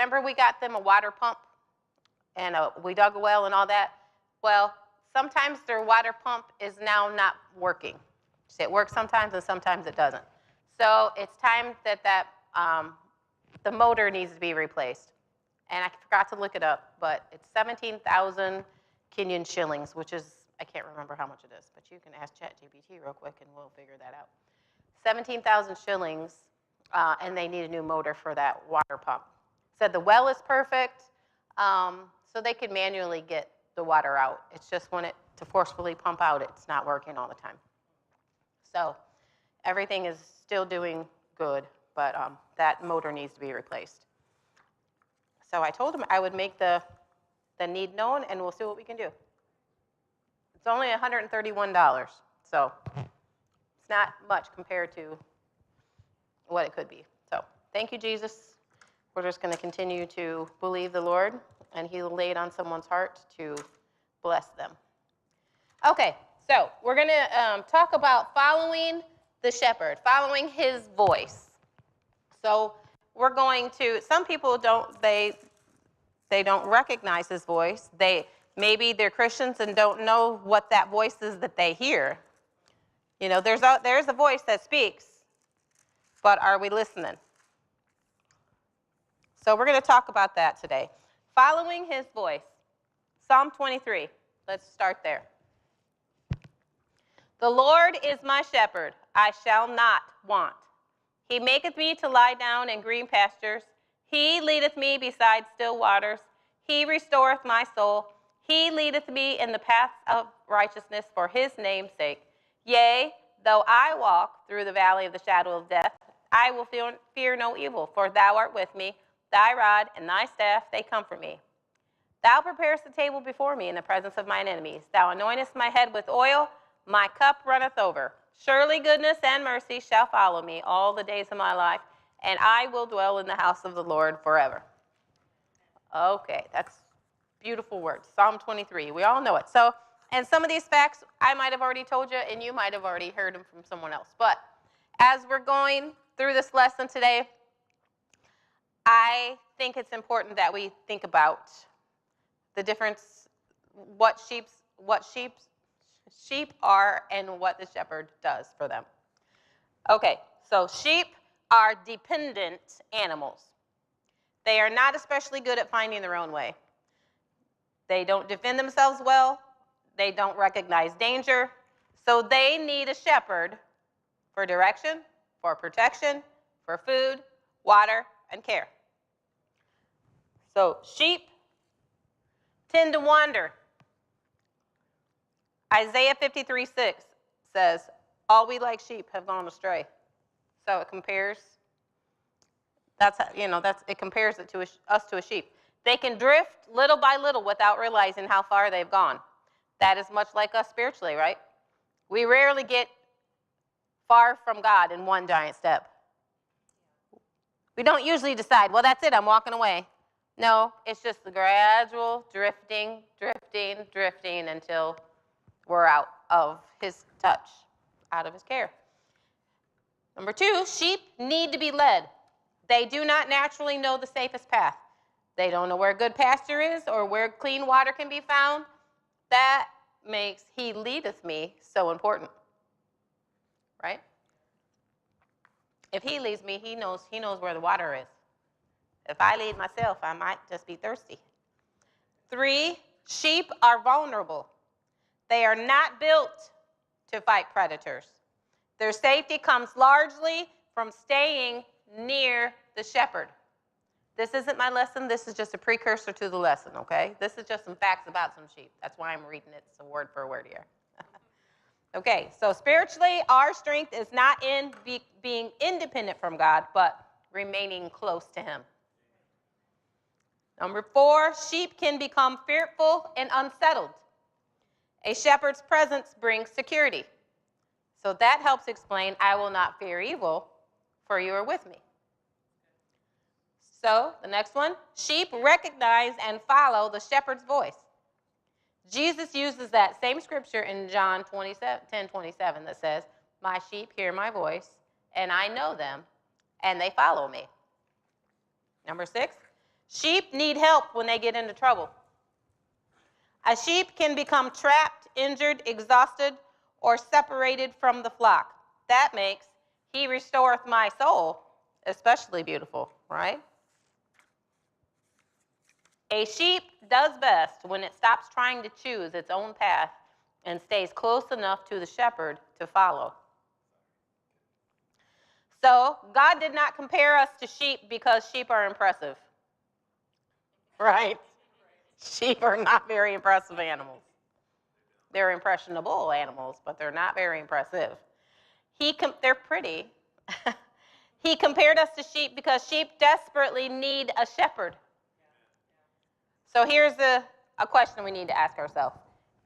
remember we got them a water pump and we dug a well and all that? Well, sometimes their water pump is now not working. It works sometimes and sometimes it doesn't. So it's time that the motor needs to be replaced. And I forgot to look it up, but it's 17,000 Kenyan shillings, which is, I can't remember how much it is, but you can ask ChatGPT real quick and we'll figure that out. 17,000 shillings, and they need a new motor for that water pump. Said the well is perfect, so they can manually get the water out. It's just when to forcefully pump out, it's not working all the time. So everything is still doing good, but that motor needs to be replaced. So I told him I would make the need known, and we'll see what we can do. It's only $131, so it's not much compared to what it could be. So thank you, Jesus. We're just going to continue to believe the Lord, and He'll lay it on someone's heart to bless them. Okay, so we're going to talk about following the shepherd, following his voice. So we're going to, some people don't, they don't recognize his voice. Maybe they're Christians and don't know what that voice is that they hear. You know, there's a voice that speaks, but are we listening? So we're going to talk about that today. Following his voice. Psalm 23. Let's start there. The Lord is my shepherd, I shall not want. He maketh me to lie down in green pastures. He leadeth me beside still waters. He restoreth my soul. He leadeth me in the paths of righteousness for his name's sake. Yea, though I walk through the valley of the shadow of death, I will fear no evil, for thou art with me. Thy rod and thy staff, they comfort me. Thou preparest the table before me in the presence of mine enemies. Thou anointest my head with oil. My cup runneth over. Surely goodness and mercy shall follow me all the days of my life, and I will dwell in the house of the Lord forever. Okay, that's beautiful words. Psalm 23. We all know it. So, and some of these facts I might have already told you, and you might have already heard them from someone else. But as we're going through this lesson today, I think it's important that we think about the difference, what sheep are and what the shepherd does for them. Okay, so sheep are dependent animals. They are not especially good at finding their own way. They don't defend themselves well. They don't recognize danger. So they need a shepherd for direction, for protection, for food, water, and care. So sheep tend to wander. Isaiah 53:6 says, all we like sheep have gone astray. So it compares, it compares it to us to a sheep. They can drift little by little without realizing how far they've gone. That is much like us spiritually, right? We rarely get far from God in one giant step. We don't usually decide, well, that's it, I'm walking away. No, it's just the gradual drifting until we're out of his touch, out of his care. Number 2, sheep need to be led. They do not naturally know the safest path. They don't know where good pasture is or where clean water can be found. That makes he leadeth me so important, right? If he leads me, he knows where the water is. If I lead myself, I might just be thirsty. 3, sheep are vulnerable. They are not built to fight predators. Their safety comes largely from staying near the shepherd. This isn't my lesson. This is just a precursor to the lesson, okay? This is just some facts about some sheep. That's why I'm reading it. It's a word for word here. Okay, so spiritually, our strength is not in being independent from God, but remaining close to him. Number 4, sheep can become fearful and unsettled. A shepherd's presence brings security. So that helps explain, I will not fear evil, for you are with me. So the next one, sheep recognize and follow the shepherd's voice. Jesus uses that same scripture in John 10:27 that says, my sheep hear my voice, and I know them, and they follow me. Number 6, Sheep need help when they get into trouble. A sheep can become trapped, injured, exhausted, or separated from the flock. That makes "He restoreth my soul" especially beautiful, right? A sheep does best when it stops trying to choose its own path and stays close enough to the shepherd to follow. So, God did not compare us to sheep because sheep are impressive, right? Sheep are not very impressive animals. They're impressionable animals, but they're not very impressive. They're pretty. He compared us to sheep because sheep desperately need a shepherd. So here's a question we need to ask ourselves.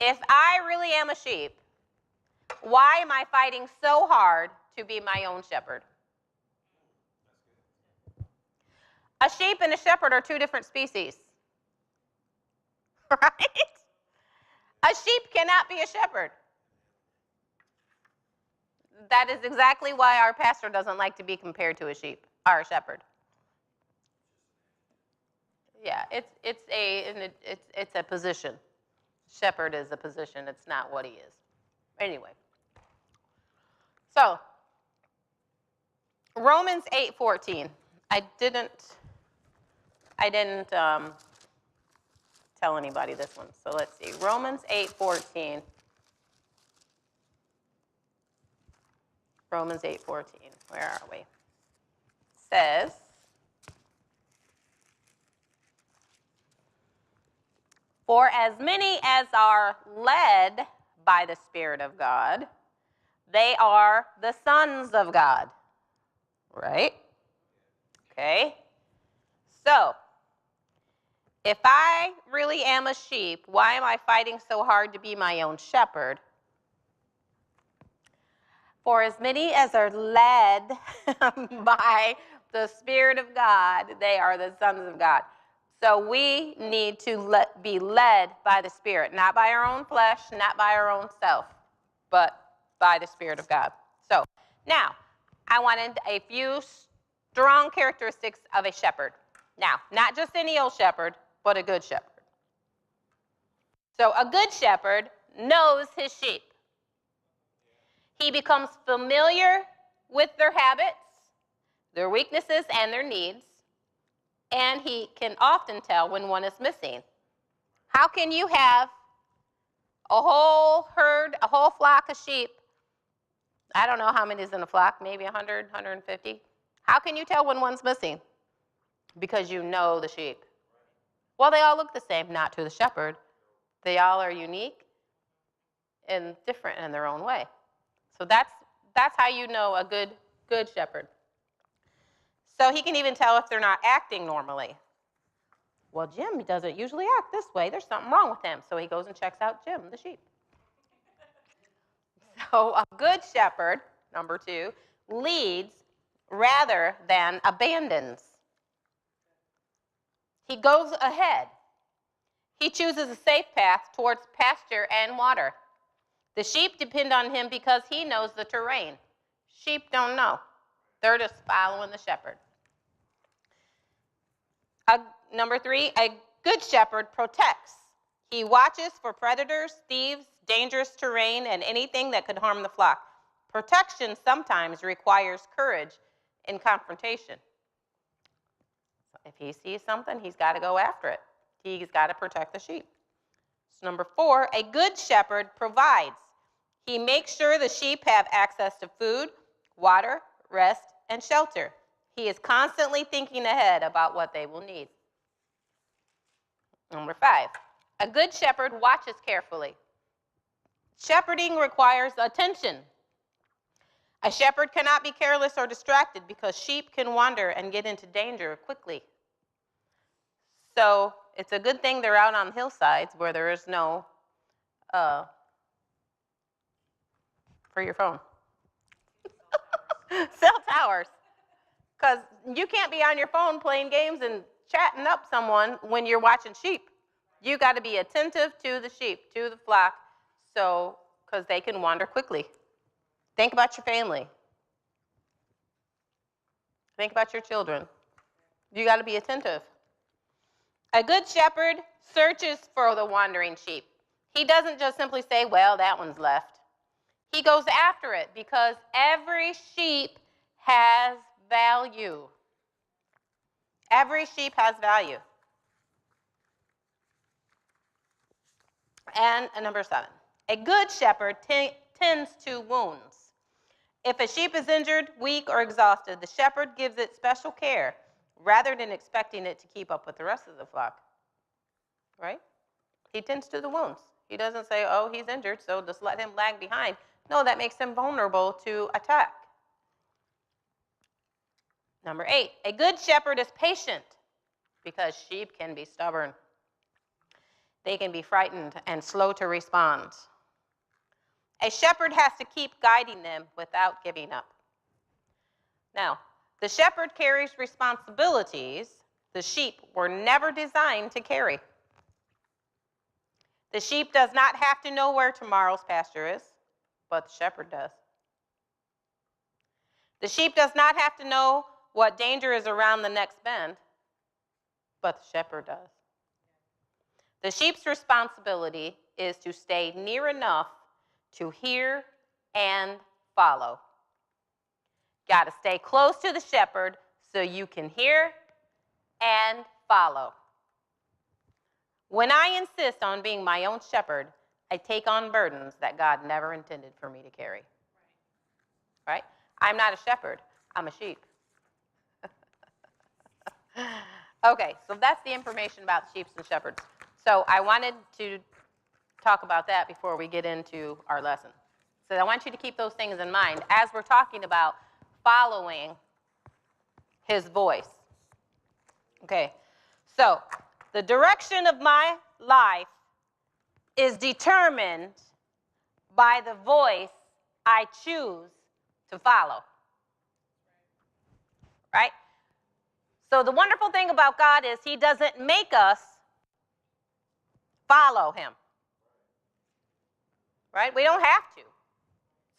If I really am a sheep, why am I fighting so hard to be my own shepherd? A sheep and a shepherd are two different species, right? A sheep cannot be a shepherd. That is exactly why our pastor doesn't like to be compared to a sheep, or a shepherd. Yeah, it's a position. Shepherd is a position. It's not what he is. Anyway, so Romans 8:14. I didn't tell anybody this one. So let's see. Romans 8:14. Romans 8:14. Where are we? It says, "For as many as are led by the Spirit of God, they are the sons of God." Right? Okay. So, if I really am a sheep, why am I fighting so hard to be my own shepherd? For as many as are led by the Spirit of God, they are the sons of God. So we need to be led by the Spirit, not by our own flesh, not by our own self, but by the Spirit of God. So now, I wanted a few strong characteristics of a shepherd. Now, not just any old shepherd, but a good shepherd. So a good shepherd knows his sheep. He becomes familiar with their habits, their weaknesses, and their needs, and he can often tell when one is missing. How can you have a whole herd, a whole flock of sheep? I don't know how many is in a flock, maybe 100, 150. How can you tell when one's missing? Because you know the sheep. Well, they all look the same, not to the shepherd. They all are unique and different in their own way. So that's how you know a good shepherd. So he can even tell if they're not acting normally. Well, Jim doesn't usually act this way. There's something wrong with him. So he goes and checks out Jim, the sheep. So a good shepherd, number 2, leads rather than abandons. He goes ahead. He chooses a safe path towards pasture and water. The sheep depend on him because he knows the terrain. Sheep don't know. They're just following the shepherd. Number 3, a good shepherd protects. He watches for predators, thieves, dangerous terrain, and anything that could harm the flock. Protection sometimes requires courage in confrontation. If he sees something, he's got to go after it. He's got to protect the sheep. So number 4, a good shepherd provides. He makes sure the sheep have access to food, water, rest, and shelter. He is constantly thinking ahead about what they will need. Number 5, a good shepherd watches carefully. Shepherding requires attention. A shepherd cannot be careless or distracted because sheep can wander and get into danger quickly. So it's a good thing they're out on hillsides where there is no, for your phone, cell towers. Because you can't be on your phone playing games and chatting up someone when you're watching sheep. You got to be attentive to the sheep, to the flock, so because they can wander quickly. Think about your family. Think about your children. You got to be attentive. A good shepherd searches for the wandering sheep. He doesn't just simply say, well, that one's left. He goes after it because every sheep has value. Every sheep has value. And number 7, a good shepherd tends to wounds. If a sheep is injured, weak, or exhausted, the shepherd gives it special care rather than expecting it to keep up with the rest of the flock. Right? He tends to the wounds. He doesn't say, oh, he's injured, so just let him lag behind. No, that makes him vulnerable to attack. Number 8, a good shepherd is patient because sheep can be stubborn. They can be frightened and slow to respond. A shepherd has to keep guiding them without giving up. Now, the shepherd carries responsibilities the sheep were never designed to carry. The sheep does not have to know where tomorrow's pasture is, but the shepherd does. The sheep does not have to know what danger is around the next bend, but the shepherd does. The sheep's responsibility is to stay near enough to hear and follow. Got to stay close to the shepherd so you can hear and follow. When I insist on being my own shepherd, I take on burdens that God never intended for me to carry. Right? I'm not a shepherd. I'm a sheep. Okay, so that's the information about sheep and shepherds. So I wanted to talk about that before we get into our lesson. So I want you to keep those things in mind as we're talking about following his voice. Okay, so the direction of my life is determined by the voice I choose to follow. Right? So the wonderful thing about God is he doesn't make us follow him. Right? We don't have to.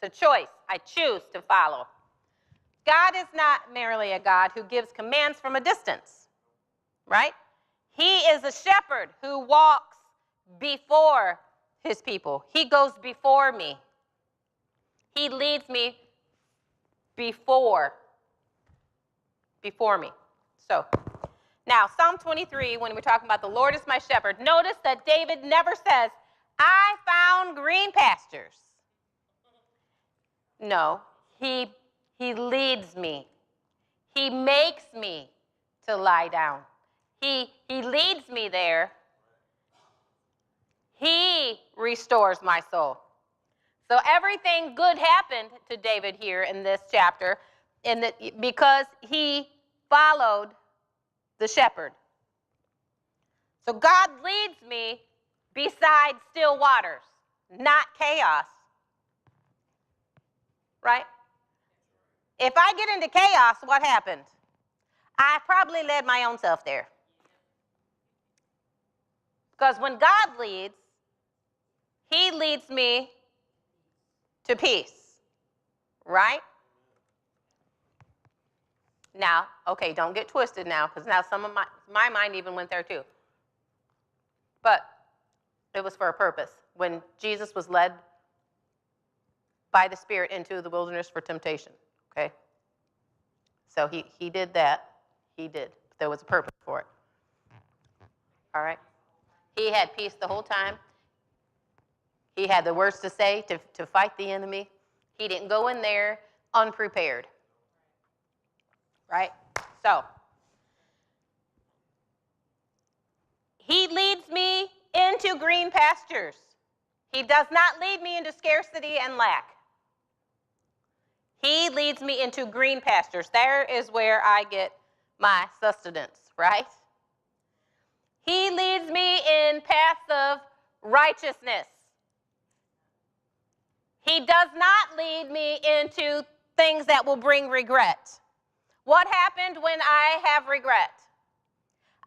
It's a choice. I choose to follow. God is not merely a God who gives commands from a distance. Right? He is a shepherd who walks before his people. He goes before me. He leads me before me. So, now, Psalm 23, when we're talking about the Lord is my shepherd, notice that David never says, I found green pastures. No, he leads me. He makes me to lie down. He leads me there. He restores my soul. So everything good happened to David here in this chapter because he followed the shepherd. So God leads me beside still waters, not chaos. Right? If I get into chaos, what happened? I probably led my own self there. Because when God leads, he leads me to peace. Right? Now, okay, don't get twisted now, because now some of my mind even went there too. But it was for a purpose. When Jesus was led by the Spirit into the wilderness for temptation, okay? So he did that. He did. There was a purpose for it. All right? He had peace the whole time. He had the words to say to fight the enemy. He didn't go in there unprepared. Right? So, he leads me into green pastures. He does not lead me into scarcity and lack. He leads me into green pastures. There is where I get my sustenance, right? He leads me in paths of righteousness. He does not lead me into things that will bring regret. What happened when I have regret?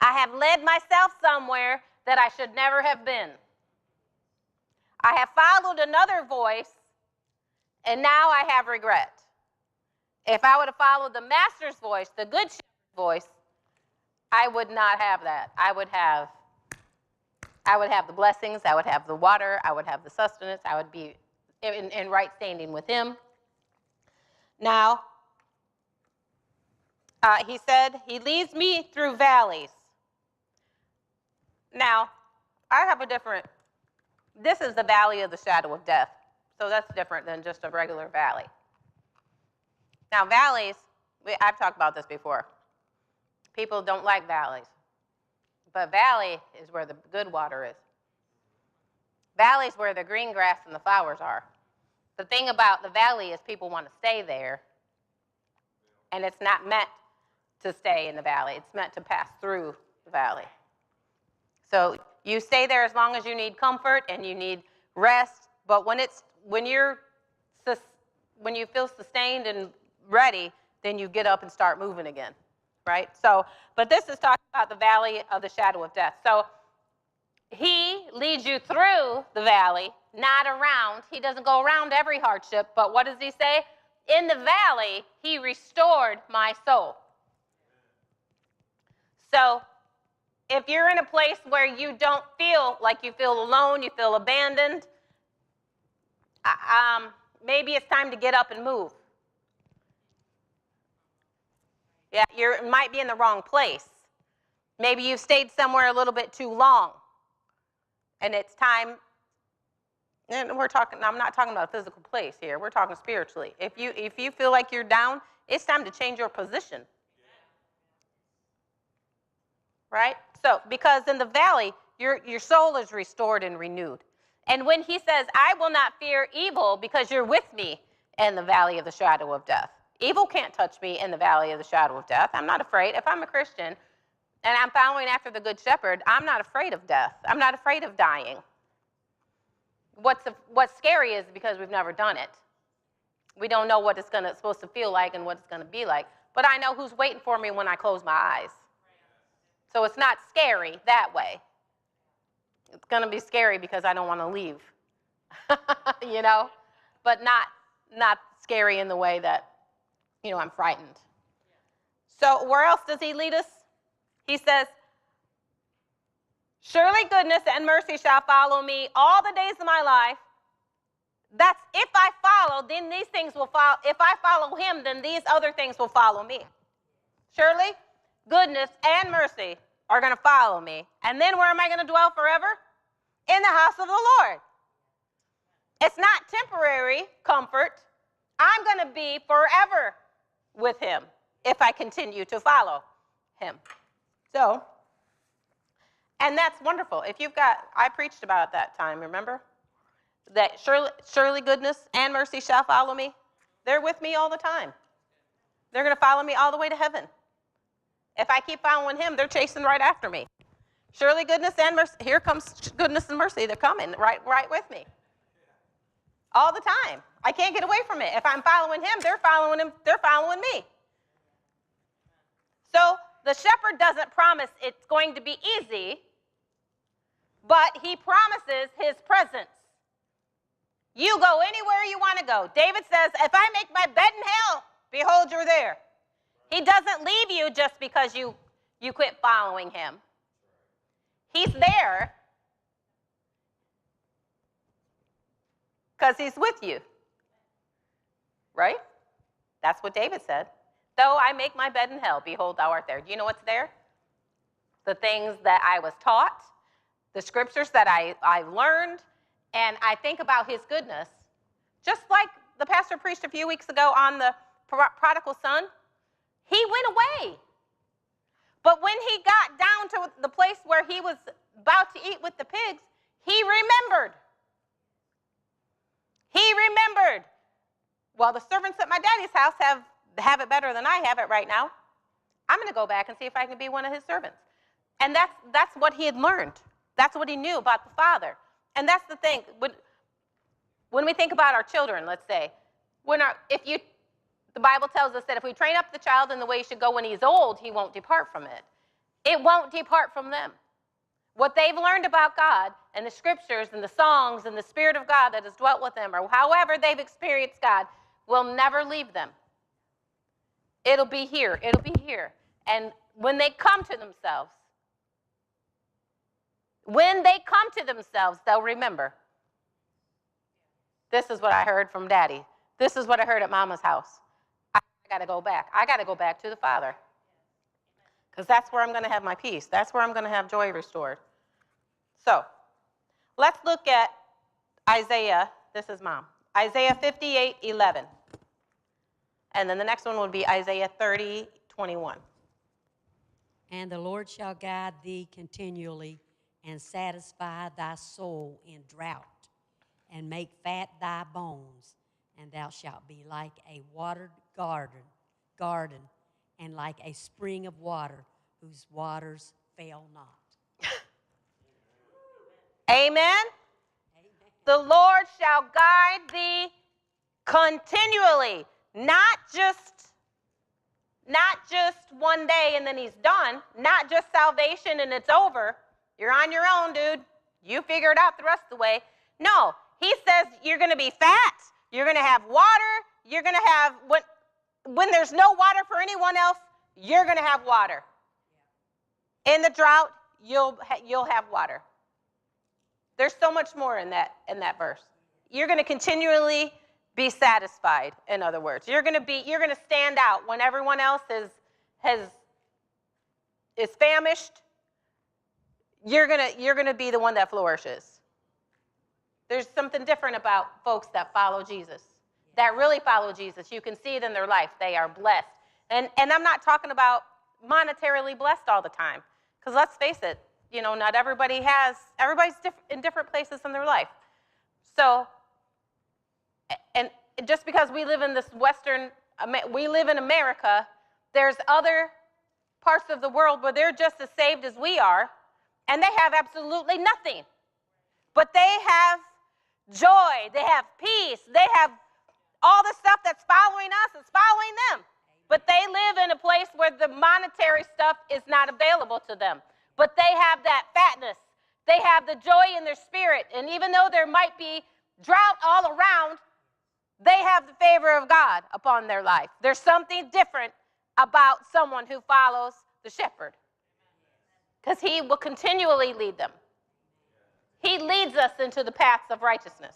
I have led myself somewhere that I should never have been. I have followed another voice, and now I have regret. If I would have followed the master's voice, the good shepherd's voice, I would not have that. I would have the blessings. I would have the water. I would have the sustenance. I would be in right standing with him. Now, he said, he leads me through valleys. Now, I have a different, this is the valley of the shadow of death. So that's different than just a regular valley. Now, valleys, I've talked about this before. People don't like valleys. But valley is where the good water is. Valley is where the green grass and the flowers are. The thing about the valley is people want to stay there. And it's not meant to stay in the valley. It's meant to pass through the valley. So you stay there as long as you need comfort and you need rest. But when you feel sustained and ready, then you get up and start moving again, right? So, but this is talking about the valley of the shadow of death. So he leads you through the valley, not around. He doesn't go around every hardship, but what does he say? In the valley, he restored my soul. So if you're in a place where you don't feel like you feel alone, you feel abandoned, maybe it's time to get up and move. Yeah, you might be in the wrong place. Maybe you've stayed somewhere a little bit too long. And it's time, and I'm not talking about a physical place here. We're talking spiritually. If you feel like you're down, it's time to change your position. Right? So, because in the valley, your soul is restored and renewed. And when he says, I will not fear evil because you're with me in the valley of the shadow of death. Evil can't touch me in the valley of the shadow of death. I'm not afraid. If I'm a Christian and I'm following after the Good Shepherd, I'm not afraid of death. I'm not afraid of dying. What's scary is because we've never done it. We don't know what it's supposed to feel like and what it's going to be like. But I know who's waiting for me when I close my eyes. So it's not scary that way. It's going to be scary because I don't want to leave, you know, but not scary in the way that, you know, I'm frightened. So where else does he lead us? He says, surely goodness and mercy shall follow me all the days of my life. That's if I follow, then these things will follow. If I follow him, then these other things will follow me. Surely goodness and mercy are going to follow me. And then where am I going to dwell forever? In the house of the Lord. It's not temporary comfort. I'm going to be forever with him if I continue to follow him. So, and that's wonderful. If you've got, I preached about that time, remember? That surely goodness and mercy shall follow me. They're with me all the time. They're going to follow me all the way to heaven. If I keep following him, they're chasing right after me. Surely goodness and mercy, here comes goodness and mercy. They're coming right with me. All the time. I can't get away from it. If I'm following him, they're following me. So the shepherd doesn't promise it's going to be easy, but he promises his presence. You go anywhere you want to go. David says, if I make my bed in hell, behold, you're there. He doesn't leave you just because you quit following him. He's there because he's with you. Right? That's what David said. Though I make my bed in hell, behold, thou art there. Do you know what's there? The things that I was taught, the scriptures that I learned, and I think about his goodness. Just like the pastor preached a few weeks ago on the prodigal son, he went away. But when he got down to the place where he was about to eat with the pigs, he remembered. He remembered. Well, the servants at my daddy's house have it better than I have it right now. I'm going to go back and see if I can be one of his servants. And that's what he had learned. That's what he knew about the Father. And that's the thing. When we think about our children, let's say, the Bible tells us that if we train up the child in the way he should go when he's old, he won't depart from it. It won't depart from them. What they've learned about God and the scriptures and the songs and the Spirit of God that has dwelt with them, or however they've experienced God, will never leave them. It'll be here. It'll be here. And when they come to themselves, they'll remember. This is what I heard from Daddy. This is what I heard at Mama's house. I got to go back. I got to go back to the Father. Because that's where I'm going to have my peace. That's where I'm going to have joy restored. So, let's look at Isaiah. This is Mom. Isaiah 58:11. And then the next one would be Isaiah 30:21. And the Lord shall guide thee continually and satisfy thy soul in drought and make fat thy bones, and thou shalt be like a watered garden and like a spring of water whose waters fail not. Amen? Amen? The Lord shall guide thee continually, not just one day and then he's done, not just salvation and it's over. You're on your own, dude. You figure it out the rest of the way. No, he says you're going to be fat, you're going to have water, you're going to have, when there's no water for anyone else, you're going to have water. In the drought, you'll have water. There's so much more in that verse. You're going to continually be satisfied, in other words. You're going to stand out when everyone else is famished. You're going to be the one that flourishes. There's something different about folks that follow Jesus, that really follow Jesus. You can see it in their life. They are blessed. And I'm not talking about monetarily blessed all the time, because let's face it, not everybody's in different places in their life. So, and just because we live in we live in America, there's other parts of the world where they're just as saved as we are, and they have absolutely nothing. But they have joy, they have peace, they have all the stuff that's following us is following them. But they live in a place where the monetary stuff is not available to them. But they have that fatness. They have the joy in their spirit. And even though there might be drought all around, they have the favor of God upon their life. There's something different about someone who follows the shepherd, because he will continually lead them. He leads us into the paths of righteousness.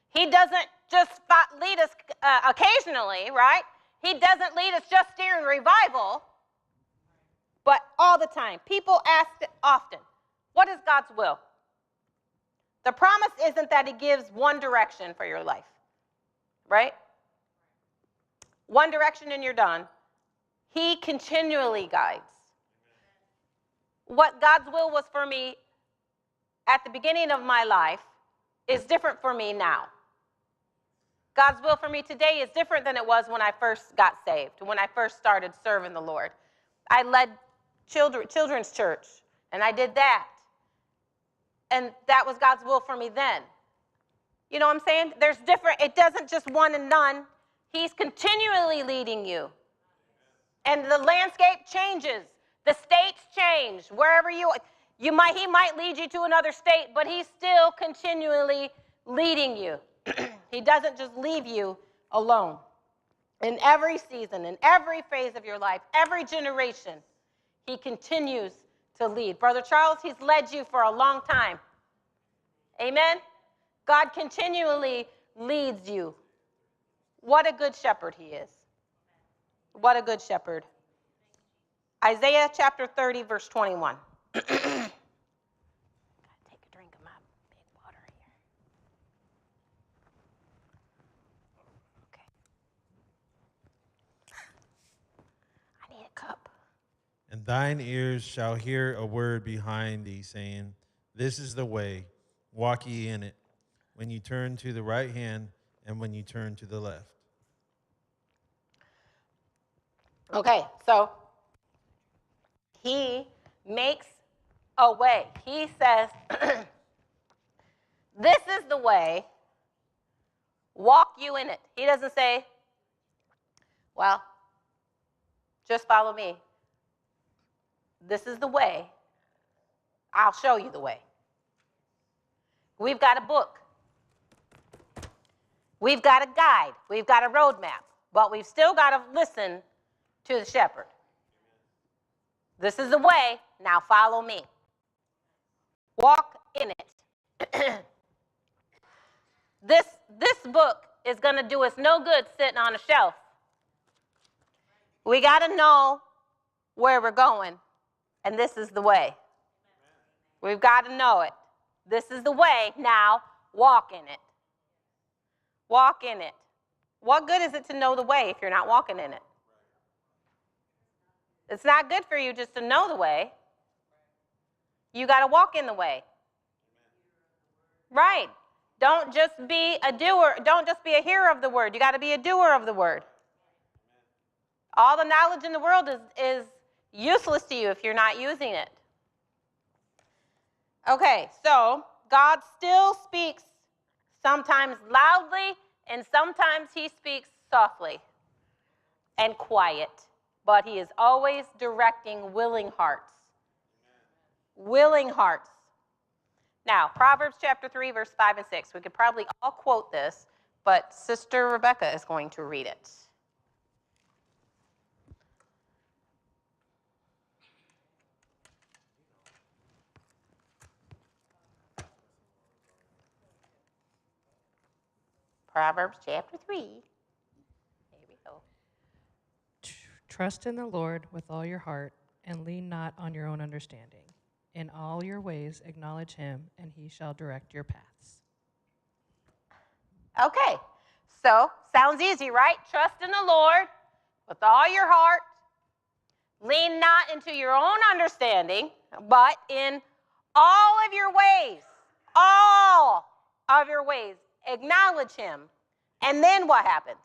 He doesn't just lead us occasionally, right? He doesn't lead us just during revival, but all the time. People ask often, what is God's will? The promise isn't that he gives one direction for your life, right? One direction and you're done. He continually guides. What God's will was for me at the beginning of my life is different for me now. God's will for me today is different than it was when I first got saved, when I first started serving the Lord. I led children's church, and I did that. And that was God's will for me then. You know what I'm saying? There's different, it doesn't just one and done. He's continually leading you. And the landscape changes. The states change. Wherever he might lead you to another state, but he's still continually leading you. He doesn't just leave you alone. In every season, in every phase of your life, every generation, he continues to lead. Brother Charles, he's led you for a long time. Amen? God continually leads you. What a good shepherd he is. What a good shepherd. Isaiah chapter 30, verse 21. Gotta take a drink of my big water here. Okay. I need a cup. And thine ears shall hear a word behind thee, saying, This is the way, walk ye in it, when you turn to the right hand and when you turn to the left. Okay, so he makes a way. He says, this is the way, walk you in it. He doesn't say, well, just follow me. This is the way. I'll show you the way. We've got a book. We've got a guide. We've got a roadmap. But we've still got to listen to the shepherd. This is the way, now follow me. Walk in it. This book is going to do us no good sitting on a shelf. We got to know where we're going, and this is the way. We've got to know it. This is the way, now walk in it. Walk in it. What good is it to know the way if you're not walking in it? It's not good for you just to know the way. You got to walk in the way. Right. Don't just be a doer. Don't just be a hearer of the word. You got to be a doer of the word. All the knowledge in the world is useless to you if you're not using it. Okay, so God still speaks sometimes loudly and sometimes he speaks softly and quiet, but he is always directing willing hearts. Willing hearts. Now, Proverbs chapter 3, verse 5 and 6. We could probably all quote this, but Sister Rebecca is going to read it. Proverbs chapter 3. Here we go. Trust in the Lord with all your heart and lean not on your own understanding. In all your ways acknowledge him, and he shall direct your paths. Okay, so sounds easy, right? Trust in the Lord with all your heart. Lean not into your own understanding, but in all of your ways, acknowledge him. And then what happens?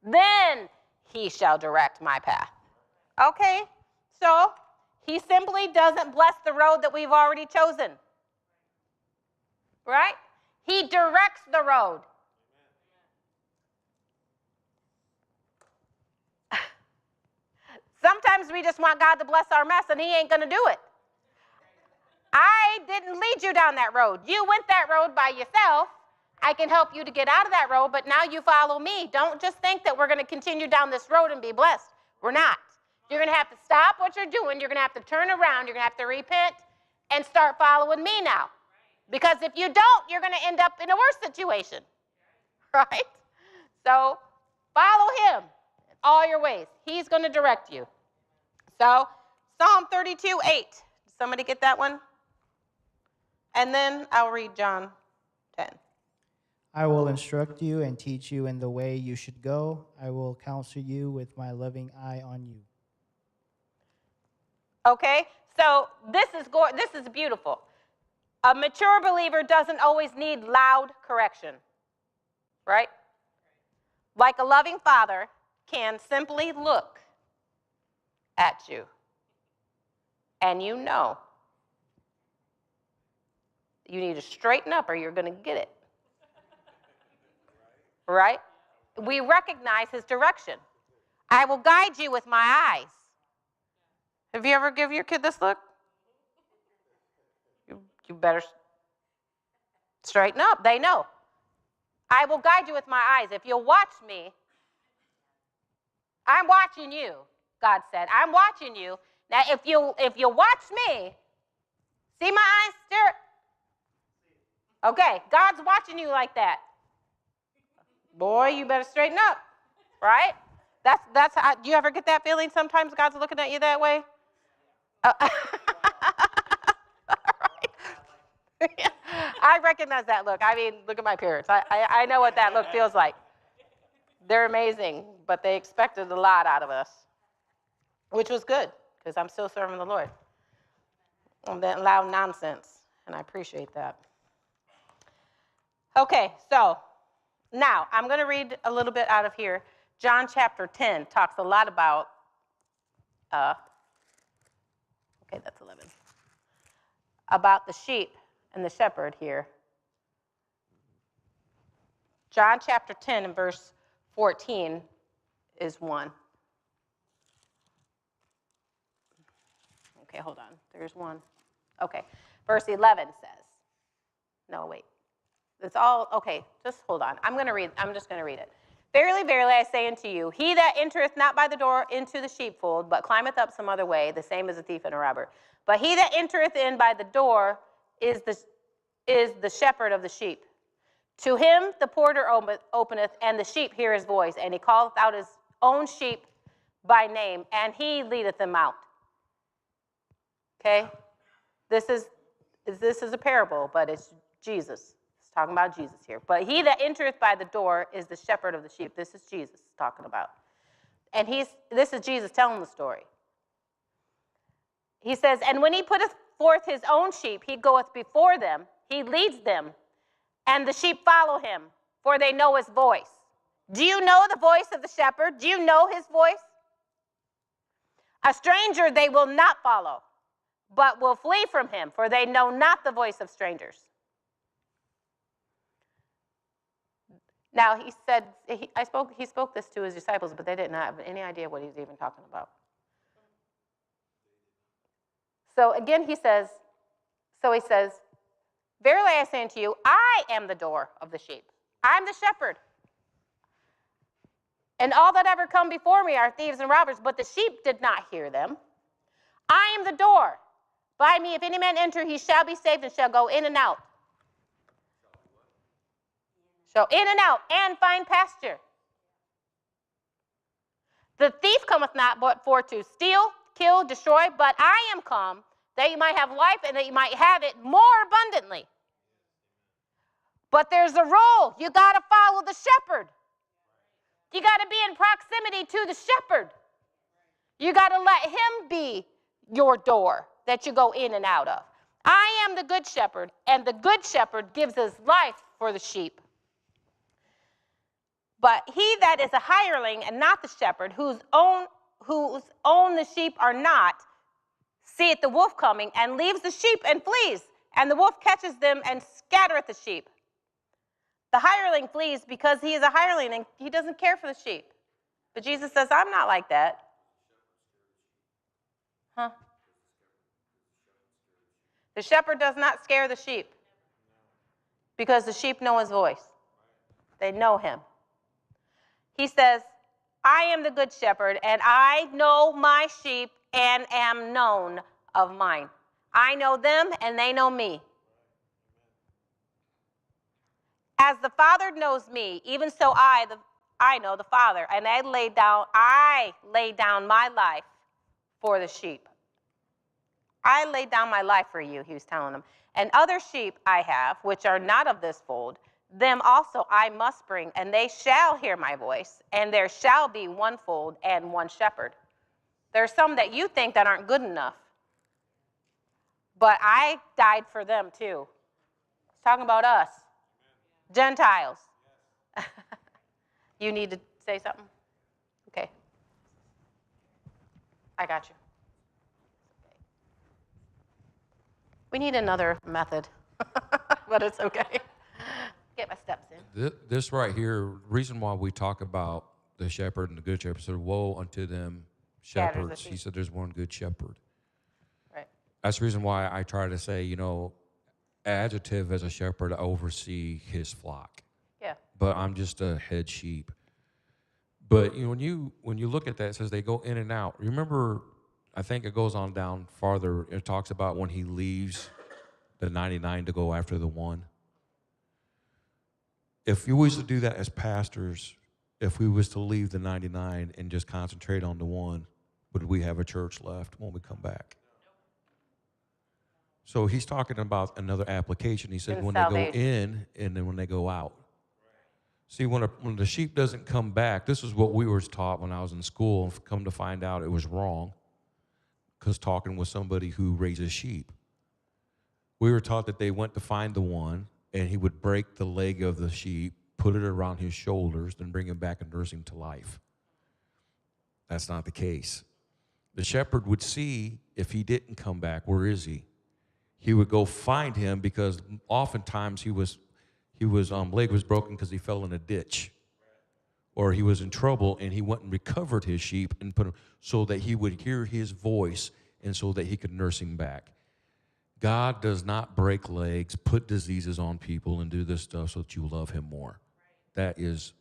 Then he shall direct my path. Okay, so he simply doesn't bless the road that we've already chosen. Right? He directs the road. Sometimes we just want God to bless our mess, and he ain't going to do it. I didn't lead you down that road. You went that road by yourself. I can help you to get out of that road, but now you follow me. Don't just think that we're going to continue down this road and be blessed. We're not. You're going to have to stop what you're doing. You're going to have to turn around. You're going to have to repent and start following me now. Because if you don't, you're going to end up in a worse situation. Right? So follow him in all your ways. He's going to direct you. So Psalm 32:8. Did somebody get that one? And then I'll read John 10. I will instruct you and teach you in the way you should go. I will counsel you with my loving eye on you. Okay, so this is beautiful. A mature believer doesn't always need loud correction, right? Like a loving father can simply look at you, and you know you need to straighten up or you're going to get it. Right? We recognize his direction. I will guide you with my eyes. Have you ever given your kid this look? You better straighten up. They know. I will guide you with my eyes. If you'll watch me, I'm watching you, God said. I'm watching you. Now, if you watch me, see my eyes? Stare. Okay, God's watching you like that. Boy, you better straighten up, right? That's how, do you ever get that feeling sometimes God's looking at you that way? I recognize that look. I mean, look at my parents. I know what that look feels like. They're amazing, but they expected a lot out of us, which was good because I'm still serving the Lord. And that loud nonsense, and I appreciate that. Okay, so now I'm going to read a little bit out of here. John chapter 10 talks a lot about, okay, that's 11, about the sheep and the shepherd here. John chapter 10 and verse 14 is one. Okay, hold on. There's one. Okay, verse 11 says, no, wait. It's all, okay, just hold on. I'm just going to read it. Verily, verily, I say unto you, he that entereth not by the door into the sheepfold, but climbeth up some other way, the same as a thief and a robber. But he that entereth in by the door is the shepherd of the sheep. To him the porter openeth, and the sheep hear his voice, and he calleth out his own sheep by name, and he leadeth them out. Okay? This is a parable, but it's Jesus. It's talking about Jesus here. But he that entereth by the door is the shepherd of the sheep. This is Jesus talking about. And this is Jesus telling the story. He says, and when he putteth forth his own sheep, he goeth before them, he leads them, and the sheep follow him, for they know his voice. Do you know the voice of the shepherd? Do you know his voice? A stranger they will not follow, but will flee from him, for they know not the voice of strangers. Now, he said, he spoke this to his disciples, but they didn't have any idea what he was even talking about. So again, he says, verily I say unto you, I am the door of the sheep. I'm the shepherd. And all that ever come before me are thieves and robbers, but the sheep did not hear them. I am the door. By me, if any man enter, he shall be saved and shall go in and out. So in and out and find pasture. The thief cometh not but for to steal, kill, destroy, but I am come that you might have life and that you might have it more abundantly. But there's a rule. You got to follow the shepherd. You got to be in proximity to the shepherd. You got to let him be your door that you go in and out of. I am the good shepherd, and the good shepherd gives his life for the sheep. But he that is a hireling and not the shepherd, whose own the sheep are not, seeth the wolf coming, and leaves the sheep and flees, and the wolf catches them and scattereth the sheep. The hireling flees because he is a hireling and he doesn't care for the sheep. But Jesus says, I'm not like that. Huh? The shepherd does not scare the sheep because the sheep know his voice. They know him. He says, I am the good shepherd, and I know my sheep and am known of mine. I know them, and they know me. As the Father knows me, even so I know the Father, and I lay down my life for the sheep. I lay down my life for you, he was telling them. And other sheep I have, which are not of this fold, them also I must bring, and they shall hear my voice, and there shall be one fold and one shepherd. There are some that you think that aren't good enough, but I died for them too. He's talking about us, Gentiles. You need to say something? Okay. I got you. We need another method, but it's okay. Get my steps in. This right here, reason why we talk about the shepherd and the good shepherd, said, woe unto them shepherds. He said there's one good shepherd. Right. That's the reason why I try to say, adjective as a shepherd, I oversee his flock. Yeah. But I'm just a head sheep. But when you look at that, it says they go in and out. Remember, I think it goes on down farther. It talks about when he leaves the 99 to go after the one. If you was to do that as pastors, if we was to leave the 99 and just concentrate on the one, would we have a church left when we come back? So he's talking about another application. He said when they go in and then when they go out. See, when the sheep doesn't come back, this is what we were taught when I was in school. Come to find out it was wrong, because talking with somebody who raises sheep. We were taught that they went to find the one, and he would break the leg of the sheep, put it around his shoulders, then bring him back and nurse him to life. That's not the case. The shepherd would see if he didn't come back, where is he? He would go find him, because oftentimes his leg was broken because he fell in a ditch, or he was in trouble, and he went and recovered his sheep and put him so that he would hear his voice and so that he could nurse him back. God does not break legs, put diseases on people, and do this stuff so that you love him more. That is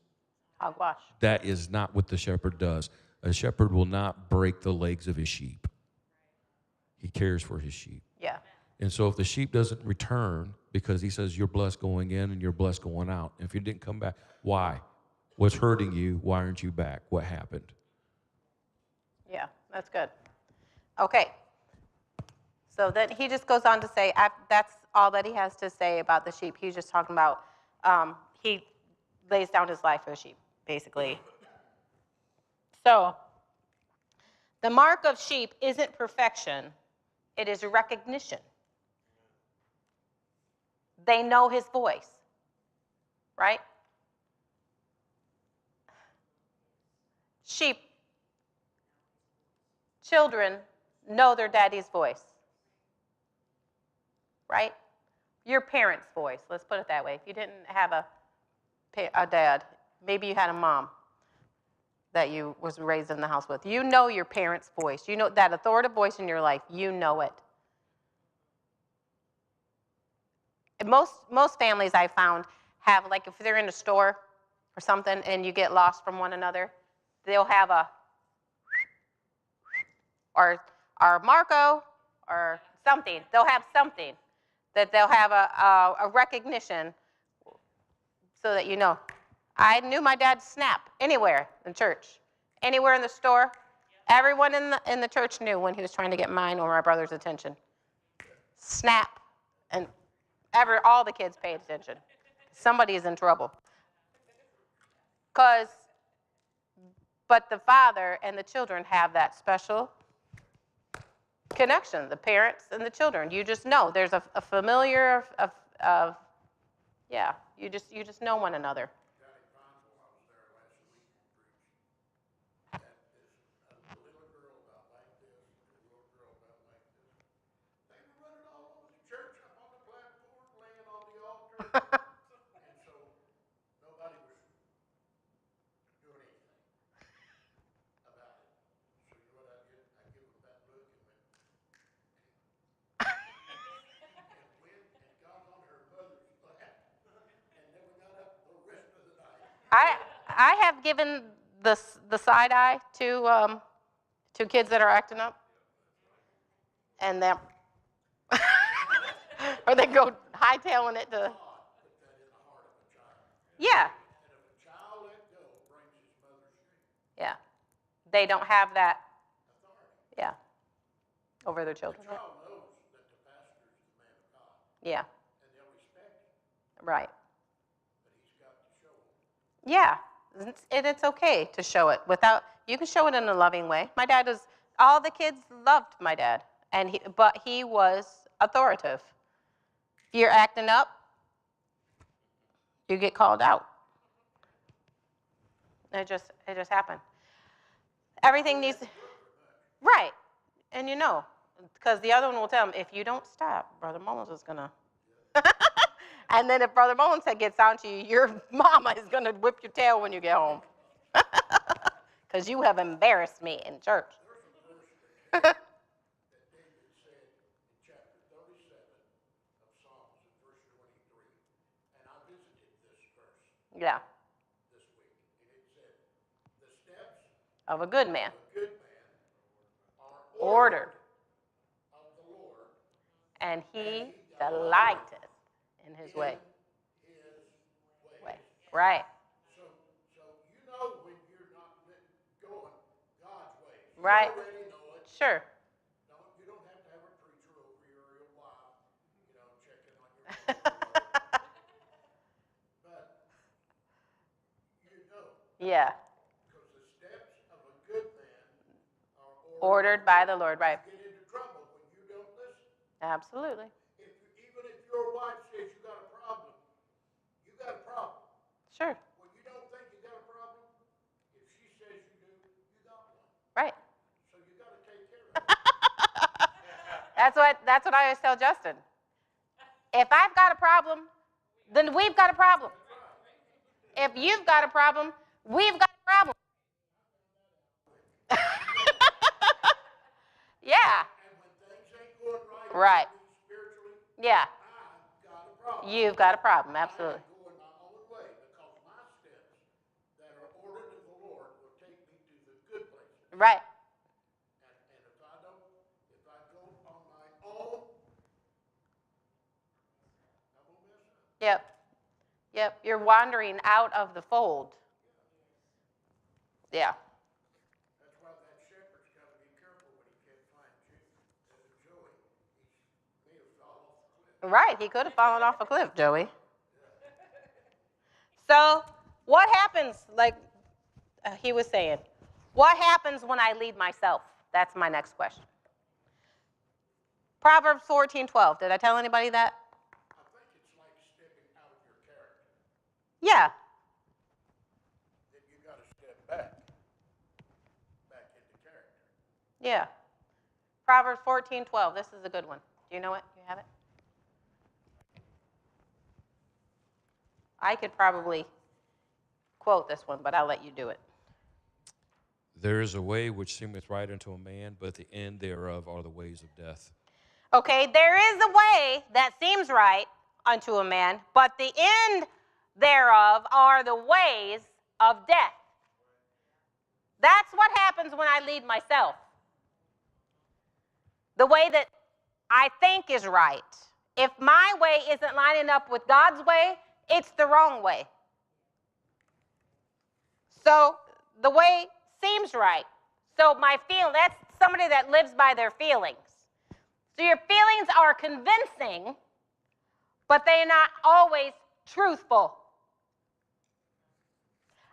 Hogwash. That is not what the shepherd does. A shepherd will not break the legs of his sheep. He cares for his sheep. Yeah. And so if the sheep doesn't return, because he says you're blessed going in and you're blessed going out, if you didn't come back, why? What's hurting you? Why aren't you back? What happened? Yeah, that's good. Okay. So then he just goes on to say, that's all that he has to say about the sheep. He's just talking about, he lays down his life for the sheep, basically. So the mark of sheep isn't perfection. It is recognition. They know his voice, right? Sheep, children know their daddy's voice, right? Your parents' voice, let's put it that way. If you didn't have a dad, maybe you had a mom that you was raised in the house with. You know your parents' voice. You know that authoritative voice in your life. You know it. And most families I found have, like, if they're in a store or something and you get lost from one another, they'll have a, or Marco, or something. They'll have something that they'll have a recognition so that you know. I knew my dad's snap anywhere in church, anywhere in the store. Everyone in the church knew when he was trying to get mine or my brother's attention. Snap, and all the kids paid attention. Somebody is in trouble. But the father and the children have that special connection, the parents and the children. You just know. There's a familiar of yeah, you just know one another. I have given the side eye to kids that are acting up, and them, or they go hightailing it to. Yeah. Yeah. They don't have that. Yeah. Over their children. Yeah. Right. Yeah. And it's okay to show it without, you can show it in a loving way. My dad was, all the kids loved my dad, but he was authoritative. If you're acting up, you get called out. It just happened. Everything needs, right. And you know, because the other one will tell him, if you don't stop, Brother Mullins is going to. And then if Brother Mullins gets on to you, your mama is going to whip your tail when you get home. Because you have embarrassed me in church. Yeah. Of a good man. Ordered. And he delighteth in his way. Right. So you know when you're not going God's way. Right. You already know it. Sure. You don't have to have a preacher over your wife, checking on your but you know. Yeah. Because the steps of a good man are Ordered by the Lord, right. You get into trouble when you don't listen. Absolutely. Even if your wife says you got a problem, you got a problem. Sure. When you don't think you got a problem, if she says you do, you got one. Right. So you got to take care of it. That's what I always tell Justin. If I've got a problem, then we've got a problem. If you've got a problem, we've got a problem. Yeah. And when things ain't going Right. spiritually, Yeah. I've got a problem. You've got a problem, absolutely. I'm going my own way because my steps that are Right. And if I go on my own, I'm gonna mess up. Yep. Yep. You're wandering out of the fold. Yeah. That's why that shepherd's got to be careful when he can't find Joey. He may have fallen off the cliff. Right. He could have fallen off a cliff, Joey. So, what happens, like he was saying, what happens when I lead myself? That's my next question. Proverbs 14:12. Did I tell anybody that? I think it's like stepping out of your character. Yeah. Then you got to step back into character. Yeah. Proverbs 14:12. This is a good one. Do you know it? Do you have it? I could probably quote this one, but I'll let you do it. There is a way which seemeth right unto a man, but the end thereof are the ways of death. Okay, there is a way that seems right unto a man, but the end thereof are the ways of death. That's what happens when I lead myself. The way that I think is right. If my way isn't lining up with God's way, it's the wrong way. So the way seems right. So that's somebody that lives by their feelings. So your feelings are convincing, but they're not always truthful.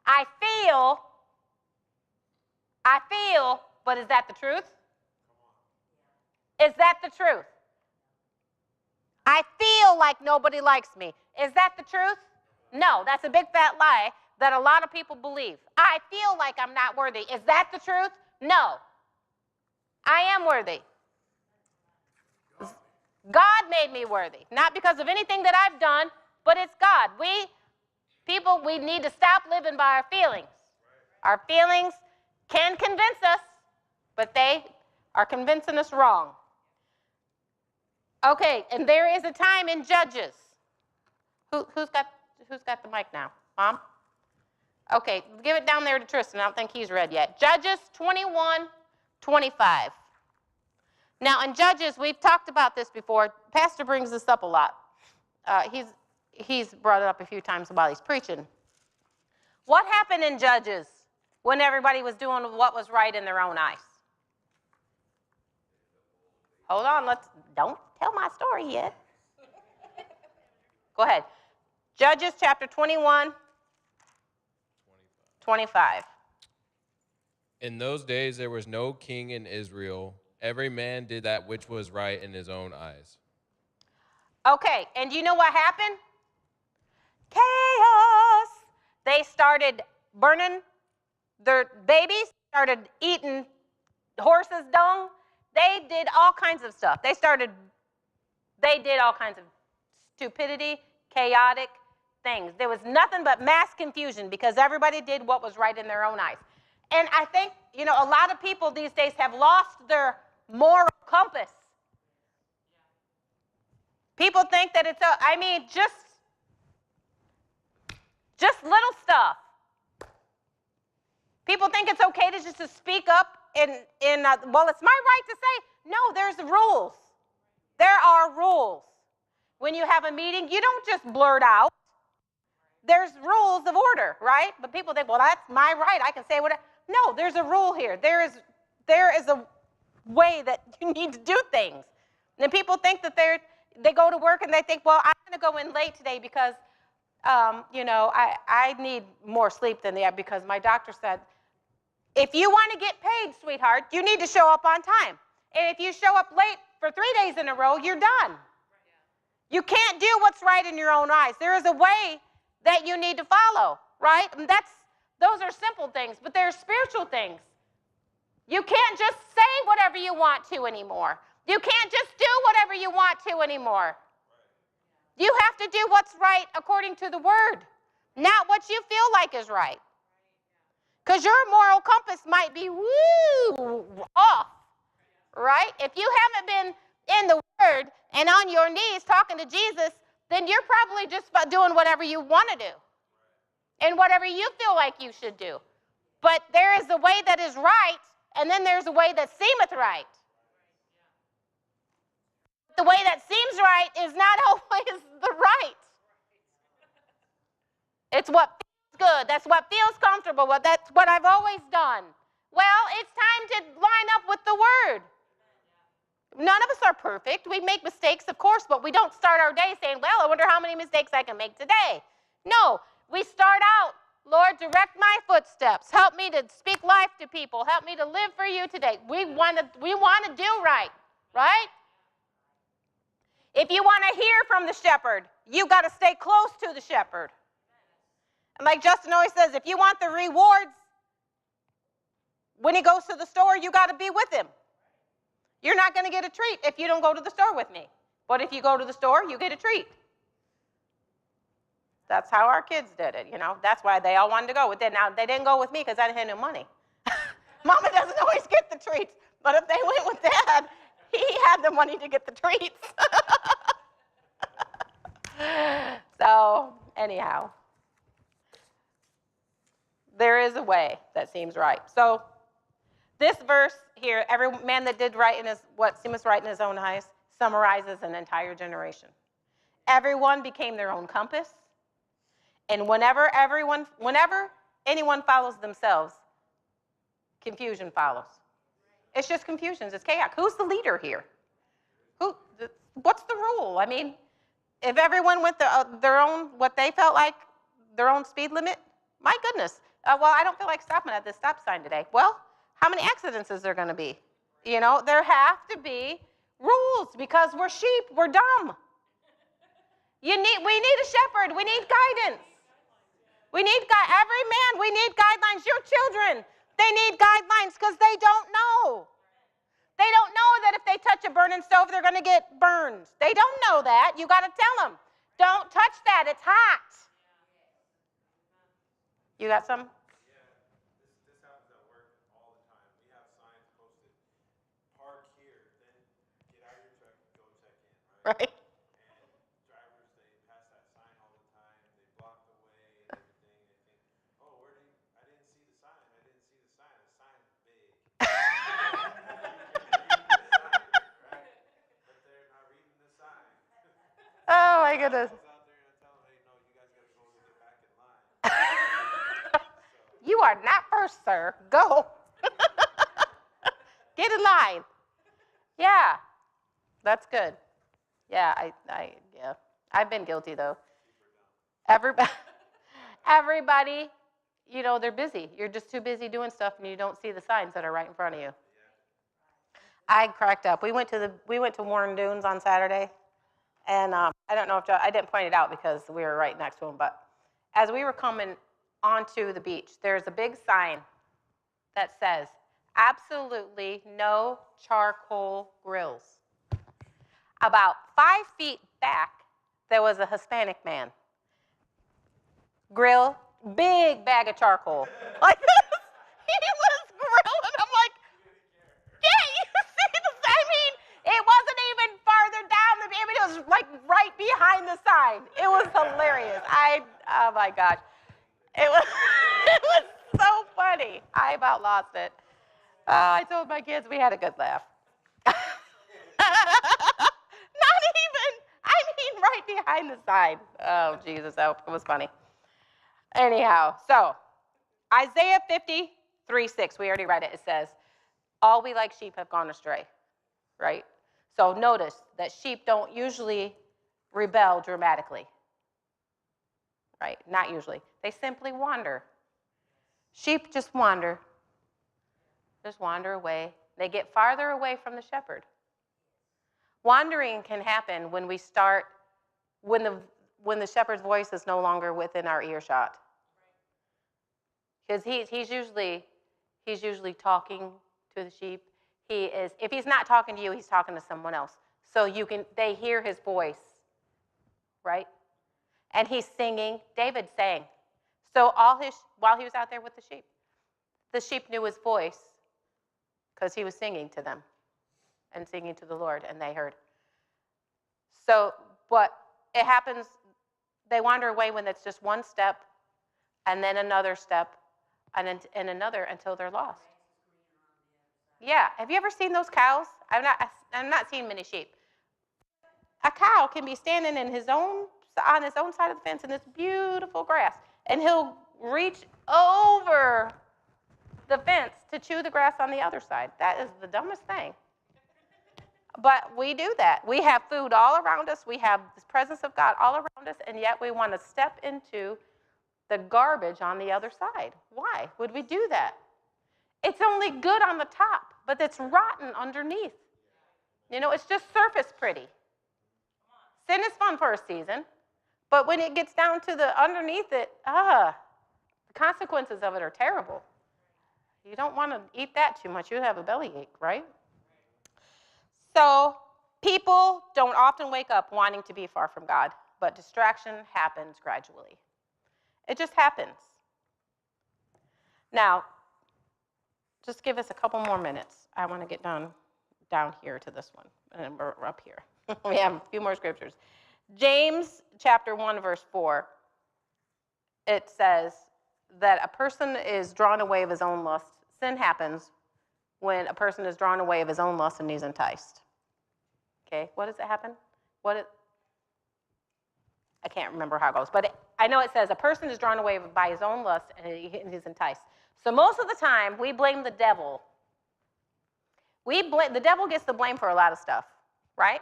I feel, but is that the truth? Is that the truth? I feel like nobody likes me. Is that the truth? No, that's a big fat lie that a lot of people believe. I feel like I'm not worthy. Is that the truth? No. I am worthy. God made me worthy. Not because of anything that I've done, but it's God. We need to stop living by our feelings. Our feelings can convince us, but they are convincing us wrong. Okay, and there is a time in Judges. Who's got the mic now? Mom? Okay, give it down there to Tristan. I don't think he's read yet. Judges 21:25. Now, in Judges, we've talked about this before. Pastor brings this up a lot. He's brought it up a few times while he's preaching. What happened in Judges when everybody was doing what was right in their own eyes? Hold on, don't tell my story yet. Go ahead. Judges chapter 21:25. In those days there was no king in Israel. Every man did that which was right in his own eyes. Okay, and you know what happened? Chaos. They started burning their babies, started eating horses' dung. They did all kinds of stuff. They did all kinds of stupidity, chaotic things. There was nothing but mass confusion because everybody did what was right in their own eyes. And I think, a lot of people these days have lost their moral compass. People think that just little stuff. People think it's okay to just speak up well, it's my right to say, no, there's rules. There are rules. When you have a meeting, you don't just blurt out. There's rules of order, right? But people think, well, that's my right. I can say whatever. No, there's a rule here. There is a way that you need to do things. And then people think that they go to work and they think, well, I'm going to go in late today because, I need more sleep than that because my doctor said, if you want to get paid, sweetheart, you need to show up on time. And if you show up late for 3 days in a row, you're done. You can't do what's right in your own eyes. There is a way that you need to follow, right? And those are simple things, but they're spiritual things. You can't just say whatever you want to anymore. You can't just do whatever you want to anymore. You have to do what's right according to the Word, not what you feel like is right. Because your moral compass might be off, right? If you haven't been in the Word and on your knees talking to Jesus, then you're probably just doing whatever you want to do and whatever you feel like you should do. But there is a way that is right and then there's a way that seemeth right. The way that seems right is not always the right. It's what feels good. That's what feels comfortable. That's what I've always done. Well, it's time to line up with the Word. None of us are perfect. We make mistakes, of course, but we don't start our day saying, well, I wonder how many mistakes I can make today. No, we start out, Lord, direct my footsteps. Help me to speak life to people. Help me to live for you today. We want to do right, right? If you want to hear from the shepherd, you got to stay close to the shepherd. And like Justin always says, if you want the rewards, when he goes to the store, you got to be with him. You're not going to get a treat if you don't go to the store with me. But if you go to the store, you get a treat. That's how our kids did it, you know. That's why they all wanted to go with it. Now, they didn't go with me because I didn't have no money. Mama doesn't always get the treats. But if they went with Dad, he had the money to get the treats. So, anyhow, there is a way that seems right. So, this verse here, every man that did right in what seemeth right in his own eyes, summarizes an entire generation. Everyone became their own compass. And whenever anyone follows themselves, confusion follows. It's just confusion. It's chaos. Who's the leader here? What's the rule? I mean, if everyone went their own, what they felt like, their own speed limit, my goodness. Well, I don't feel like stopping at this stop sign today. Well, how many accidents is there going to be? You know, there have to be rules because we're sheep. We're dumb. We need a shepherd. We need guidance. We need every man. We need guidelines. Your children, they need guidelines because they don't know. They don't know that if they touch a burning stove, they're going to get burned. They don't know that. You got to tell them, don't touch that. It's hot. You got some? Yeah, this happens at work all the time. We have signs posted, park here, then get out of your truck and go check in, right? Right. And drivers, they pass that sign all the time. They block the way and everything. They think, oh, I didn't see the sign. I didn't see the sign. The sign is big. But they're not reading the sign. Oh, my goodness. I was out there and I tell them, hey, no, you guys got to go get back in line. You are not first, sir. Go. Get in line. Yeah, that's good. Yeah, yeah. I've been guilty though. Everybody, you know, they're busy. You're just too busy doing stuff, and you don't see the signs that are right in front of you. I cracked up. We went to Warren Dunes on Saturday, and I don't know if I didn't point it out because we were right next to them, but as we were coming onto the beach, there's a big sign that says, absolutely no charcoal grills. About 5 feet back, there was a Hispanic man. Grill, big bag of charcoal. Like this. He was grilling. I'm like, yeah, you see this? I mean, it wasn't even farther down. It was like right behind the sign. It was hilarious. Oh my gosh. It was so funny. I about lost it. I told my kids we had a good laugh. Not even, I mean, right behind the sign. Oh, Jesus, that was funny. Anyhow, so Isaiah 53:6, we already read it. It says, all we like sheep have gone astray, right? So notice that sheep don't usually rebel dramatically, right? Not usually. They simply wander. Sheep just wander away. They get farther away from the shepherd. Wandering can happen when the shepherd's voice is no longer within our earshot. Because he's usually talking to the sheep. If he's not talking to you, he's talking to someone else. So they hear his voice, right? And he's singing. David sang. So while he was out there with the sheep knew his voice because he was singing to them and singing to the Lord, and they heard. So, but it happens, they wander away when it's just one step, and then another step, and another until they're lost. Yeah. Have you ever seen those cows? I'm not seeing many sheep. A cow can be standing on his own side of the fence in this beautiful grass, and he'll reach over the fence to chew the grass on the other side. That is the dumbest thing. But we do that. We have food all around us. We have the presence of God all around us, and yet we want to step into the garbage on the other side. Why would we do that? It's only good on the top, but it's rotten underneath. You know, it's just surface pretty. Sin is fun for a season, but when it gets down to the underneath it, the consequences of it are terrible. You don't want to eat that too much. You have a bellyache, right? So people don't often wake up wanting to be far from God, but distraction happens gradually. It just happens. Now, just give us a couple more minutes. I want to get down here to this one, and we're up here. We have a few more scriptures. James chapter 1, verse 4, it says that a person is drawn away of his own lust. Sin happens when a person is drawn away of his own lust and he's enticed. Okay, what does it happen? I can't remember how it goes, but I know it says a person is drawn away by his own lust and he's enticed. So most of the time, we blame the devil. The devil gets the blame for a lot of stuff, right?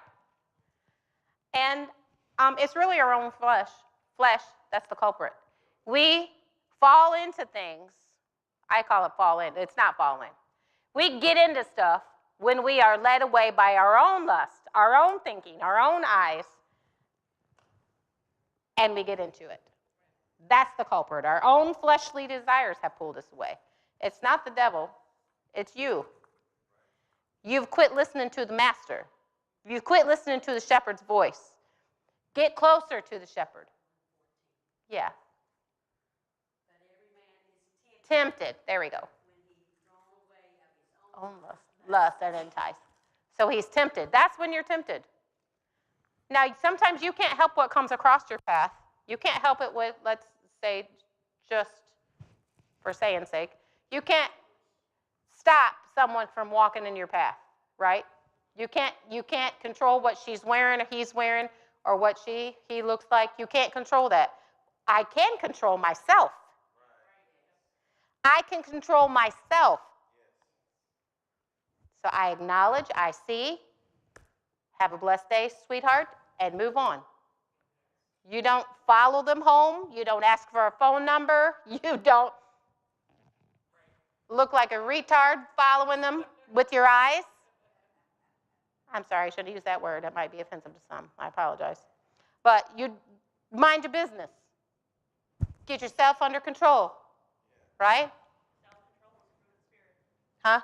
And it's really our own flesh. That's the culprit. We fall into things. I call it fall in. It's not fall in. We get into stuff when we are led away by our own lust, our own thinking, our own eyes, and we get into it. That's the culprit. Our own fleshly desires have pulled us away. It's not the devil. It's you. You've quit listening to the master. You've quit listening to the shepherd's voice. Get closer to the shepherd. Yeah. Tempted. There we go. Own lust and enticed. So he's tempted. That's when you're tempted. Now, sometimes you can't help what comes across your path. You can't help it with, let's say, just for saying's sake, you can't stop someone from walking in your path, right? You can't control what she's wearing or he's wearing or what he looks like. You can't control that. I can control myself. I can control myself. So I acknowledge, I see, have a blessed day, sweetheart, and move on. You don't follow them home. You don't ask for a phone number. You don't look like a retard following them with your eyes. I'm sorry, I shouldn't use that word. That might be offensive to some. I apologize. But you mind your business. Get yourself under control, right? Huh?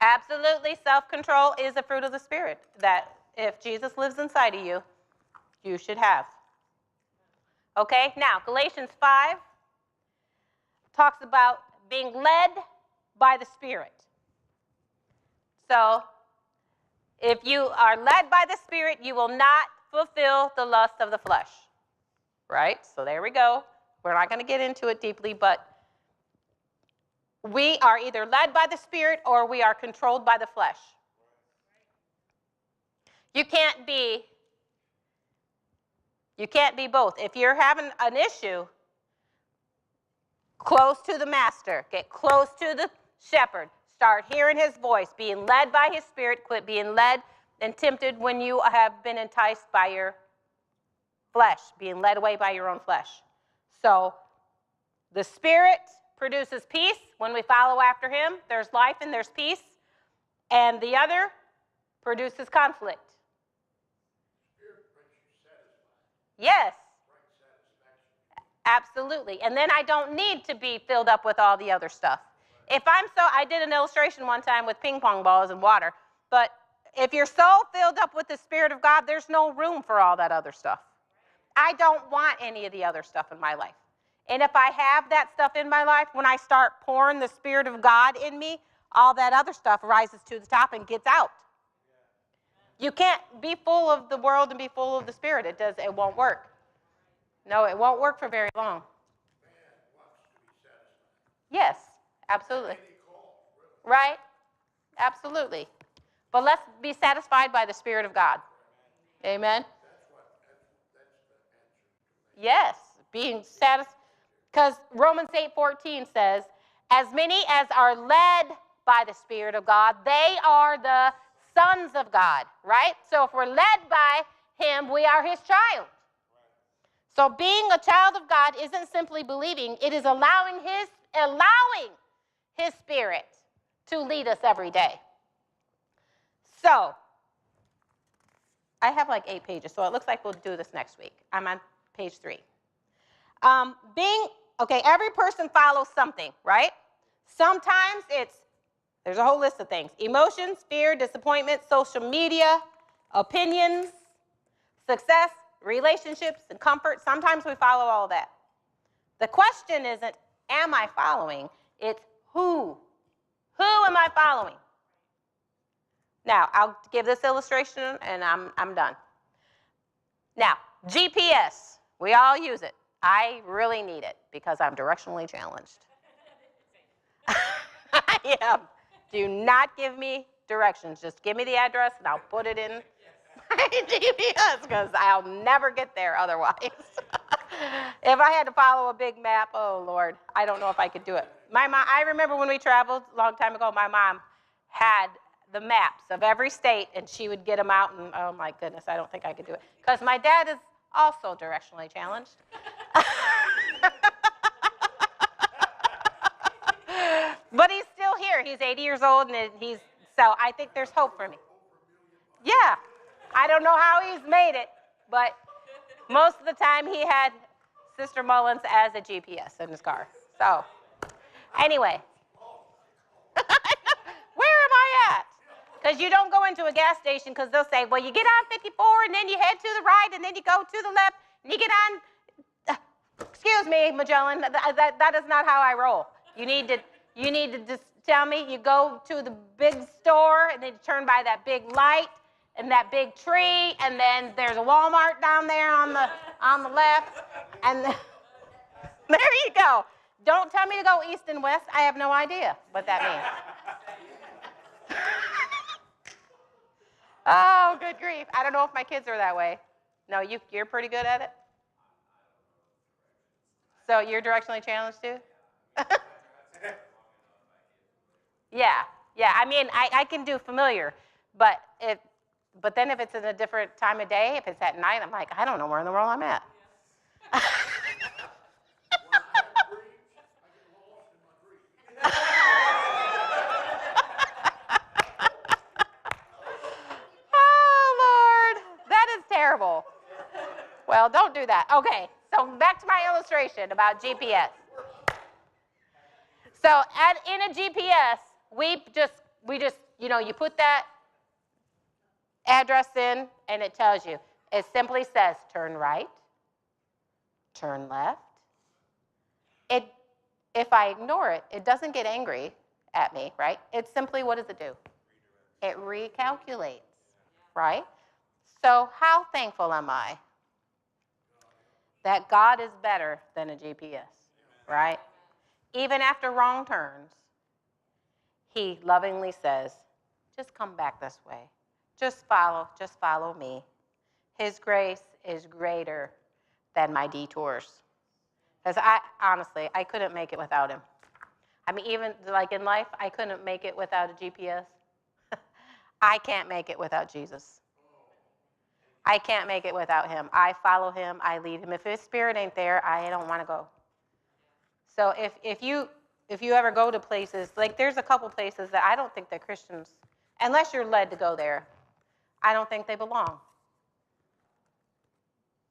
Absolutely, self-control is a fruit of the Spirit that if Jesus lives inside of you, you should have. Okay, now Galatians 5 talks about being led by the Spirit. So if you are led by the Spirit, you will not fulfill the lust of the flesh. Right? So there we go. We're not going to get into it deeply, but we are either led by the Spirit or we are controlled by the flesh. You can't be both. If you're having an issue, close to the master, get close to the shepherd, start hearing his voice, being led by his Spirit, quit being led and tempted when you have been enticed by your flesh, being led away by your own flesh. So the Spirit produces peace when we follow after him. There's life and there's peace. And the other produces conflict. Spirit brings you satisfaction. Yes. Brings satisfaction. Absolutely. And then I don't need to be filled up with all the other stuff. If I did an illustration one time with ping pong balls and water, but if you're so filled up with the Spirit of God, there's no room for all that other stuff. I don't want any of the other stuff in my life. And if I have that stuff in my life, when I start pouring the Spirit of God in me, all that other stuff rises to the top and gets out. You can't be full of the world and be full of the Spirit. It won't work. No, it won't work for very long. Man wants to be satisfied. Yes, absolutely. Right? Absolutely. But let's be satisfied by the Spirit of God. Amen? Yes, being satisfied. Because Romans 8:14 says, as many as are led by the Spirit of God, they are the sons of God, right? So if we're led by him, we are his child. So being a child of God isn't simply believing, it is allowing his Spirit to lead us every day. So I have like 8 pages, so it looks like we'll do this next week. I'm on page 3. Every person follows something, right? Sometimes there's a whole list of things. Emotions, fear, disappointment, social media, opinions, success, relationships, and comfort. Sometimes we follow all of that. The question isn't, am I following? It's who. Who am I following? Now, I'll give this illustration, and I'm done. Now, GPS. We all use it. I really need it because I'm directionally challenged. I am. Do not give me directions. Just give me the address, and I'll put it in my GPS because I'll never get there otherwise. If I had to follow a big map, oh, Lord, I don't know if I could do it. I remember when we traveled a long time ago, my mom had the maps of every state, and she would get them out, and oh, my goodness, I don't think I could do it. Because my dad is also directionally challenged. But he's still here. He's 80 years old, and so I think there's hope for me. Yeah. I don't know how he's made it, but most of the time he had Sister Mullins as a GPS in his car. So, anyway. Where am I at? Because you don't go into a gas station because they'll say, well, you get on 54, and then you head to the right, and then you go to the left, and you get on. Excuse me, Magellan, that is not how I roll. You need to just tell me you go to the big store, and then you turn by that big light and that big tree, and then there's a Walmart down there on the left, and there you go. Don't tell me to go east and west. I have no idea what that means. Oh, good grief. I don't know if my kids are that way. No, you're pretty good at it? So you're directionally challenged too? Yeah. I mean, I can do familiar, but then if it's in a different time of day, if it's at night, I'm like, I don't know where in the world I'm at. Oh, Lord, that is terrible. Well, don't do that. Okay, so back to my illustration about GPS. So in a GPS, we just you put that address in, and it tells you. It simply says turn right, turn left. If I ignore it, it doesn't get angry at me, right? It's simply, what does it do? It recalculates, right? So how thankful am I that God is better than a GPS, right? Even after wrong turns, he lovingly says, just come back this way. Just follow me. His grace is greater than my detours. Because honestly, I couldn't make it without him. I mean, even like in life, I couldn't make it without a GPS. I can't make it without Jesus. I can't make it without him. I follow him. I lead him. If his Spirit ain't there, I don't want to go. So if you ever go to places, like there's a couple places that I don't think that Christians, unless you're led to go there, I don't think they belong.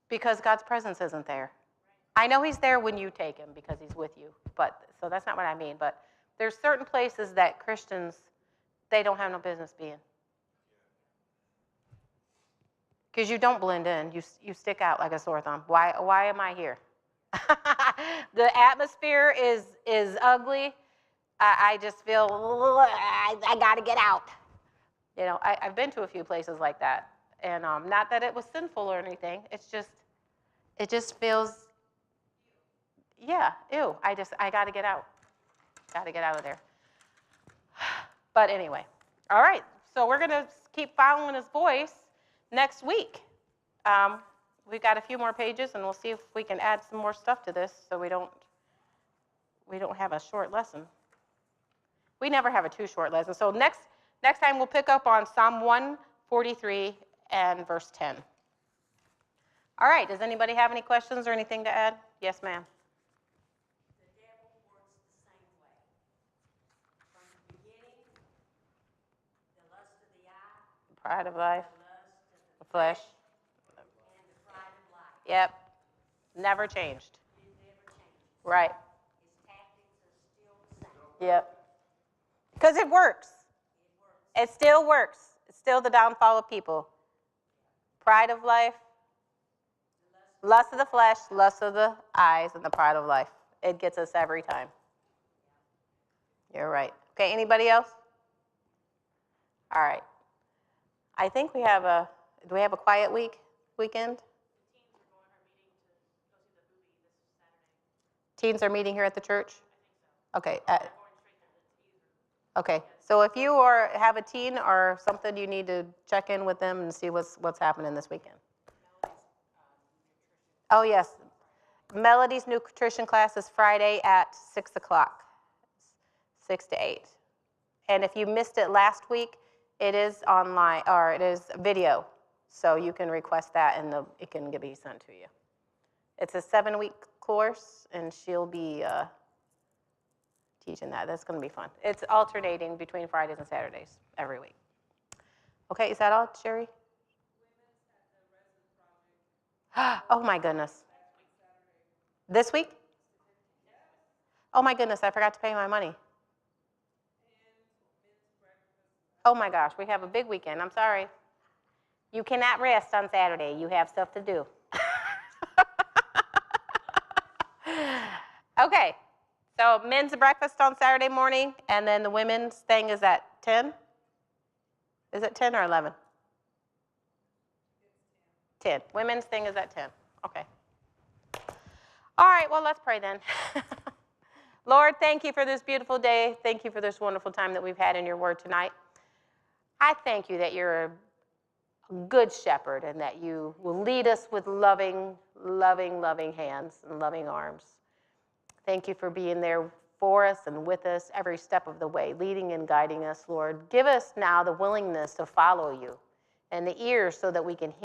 Because God's presence isn't there. I know he's there when you take him because he's with you. So that's not what I mean. But there's certain places that Christians, they don't have no business being. Because you don't blend in. You stick out like a sore thumb. Why am I here? The atmosphere is ugly. I just feel, I got to get out. You know, I've been to a few places like that. And not that it was sinful or anything. It just feels, yeah, ew. I got to get out. Got to get out of there. But anyway, All right, so we're going to keep following his voice next week. We've got a few more pages, and we'll see if we can add some more stuff to this so we don't have a short lesson. We never have a too short lesson. So next time we'll pick up on Psalm 143 and verse 10. All right, does anybody have any questions or anything to add? Yes, ma'am. The devil works the same way. From the beginning, the lust of the eye, Pride of life, the lust of the flesh. and the pride of life. Yep, never changed. It never changes. Right. His tactics are still the same. Yep. Because it works. It still works. It's still the downfall of people. Pride of life, lust of the flesh, lust of the eyes, and the pride of life. It gets us every time. You're right. Okay, anybody else? All right. I think do we have a quiet weekend? Teens are meeting here at the church? Okay. Okay. So if you have a teen or something, you need to check in with them and see what's happening this weekend. Oh, yes. Melody's nutrition class is Friday at 6 o'clock, 6 to 8. And if you missed it last week, it is online, or it is video. So you can request that, and it can be sent to you. It's a 7-week course, and she'll be teaching that. That's going to be fun. It's alternating between Fridays and Saturdays every week. Okay, is that all, Sherry? Oh, my goodness. This week? Oh, my goodness, I forgot to pay my money. Oh, my gosh, we have a big weekend. I'm sorry. You cannot rest on Saturday. You have stuff to do. Okay, so men's breakfast on Saturday morning, and then the women's thing is at 10? Is it 10 or 11? 10. Women's thing is at 10. Okay. All right, well, let's pray then. Lord, thank you for this beautiful day. Thank you for this wonderful time that we've had in your word tonight. I thank you that you're a good shepherd and that you will lead us with loving, loving, loving hands and loving arms. Thank you for being there for us and with us every step of the way, leading and guiding us, Lord. Give us now the willingness to follow you and the ears so that we can hear.